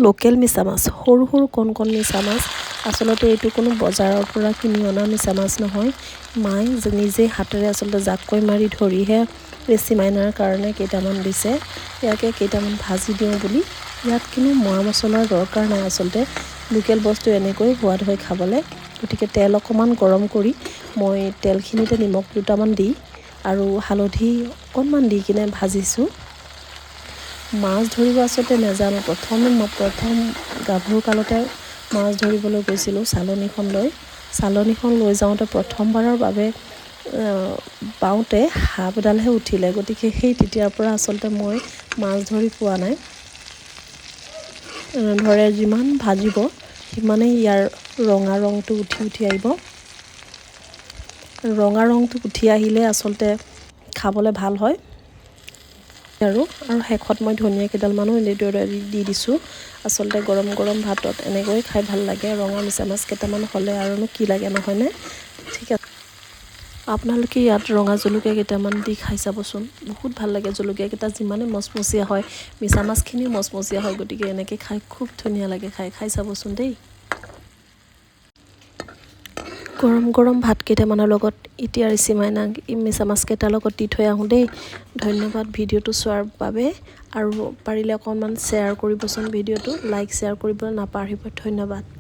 Local মিছা মাছ, সৰু সৰু কণ কণ মিছা মাছ। আচলতে এইটো কোনো বজাৰৰ পৰা কিনি অনা মিছা মাছ নহয়। মায়ে নিজে হাতেৰে আচলতে জাকৈ মাৰি ধৰিহে বেছি মাইনাৰ কাৰণে কেইটামান দিছে। ইয়াকে কেইটামান ভাজি দিওঁ বুলি। ইয়াত কোনো মা মছলাৰ দৰকাৰ নাই আচলতে। লোকেল বস্তু এনেকৈ সোৱাদ হয় খাবলৈ। গতিকে তেল অকণমান গৰম কৰি মই তেলখিনিতে নিমখ দুটামান দি আৰু হালধি অকণমান দি কিনে ভাজিছোঁ। মাছ ধৰিব আচলতে নাজানো। প্ৰথম গাভৰু কালতে মাছ ধৰিবলৈ গৈছিলোঁ চালনীখন লৈ। চালনীখন লৈ যাওঁতে প্ৰথমবাৰৰ বাবে বাওঁতে সাপ এডালহে উঠিলে। গতিকে সেই তেতিয়াৰ পৰা আচলতে মই মাছ ধৰি পোৱা নাই। এনেদৰে যিমান ভাজিব সিমানেই ইয়াৰ ৰঙা ৰংটো উঠি আহিব। ৰঙা ৰংটো উঠি আহিলে আচলতে খাবলৈ ভাল হয়। আৰু শেষত মই ধনিয়া কেইডালমানো এনেদৰে দি দিছোঁ। আচলতে গৰম গৰম ভাতত এনেকৈ খাই ভাল লাগে। ৰঙা মিছা মাছ কেইটামান হ'লে আৰুনো কি লাগে নহয়নে? ঠিক আছে, আপোনালোকে ইয়াত ৰঙা জলকীয়া কেইটামান দি খাই চাবচোন। বহুত ভাল লাগে। জলকীয়াকেইটা যিমানে মচমচীয়া হয় মিছা মাছখিনিও মচমচীয়া হয়। গতিকে এনেকৈ খাই খুব ধুনীয়া লাগে। খাই চাবচোন দেই। গৰম গৰম ভাত কেইটামানৰ লগত এতিয়া ৰিচি মাইনাক মিছা মাছ কেইটাৰ লগত দি থৈ আহোঁ দেই। ধন্যবাদ ভিডিঅ'টো চোৱাৰ বাবে। আৰু পাৰিলে অকণমান শ্বেয়াৰ কৰিবচোন ভিডিঅ'টো। লাইক শ্বেয়াৰ কৰিবলৈ নাপাহৰিব। ধন্যবাদ।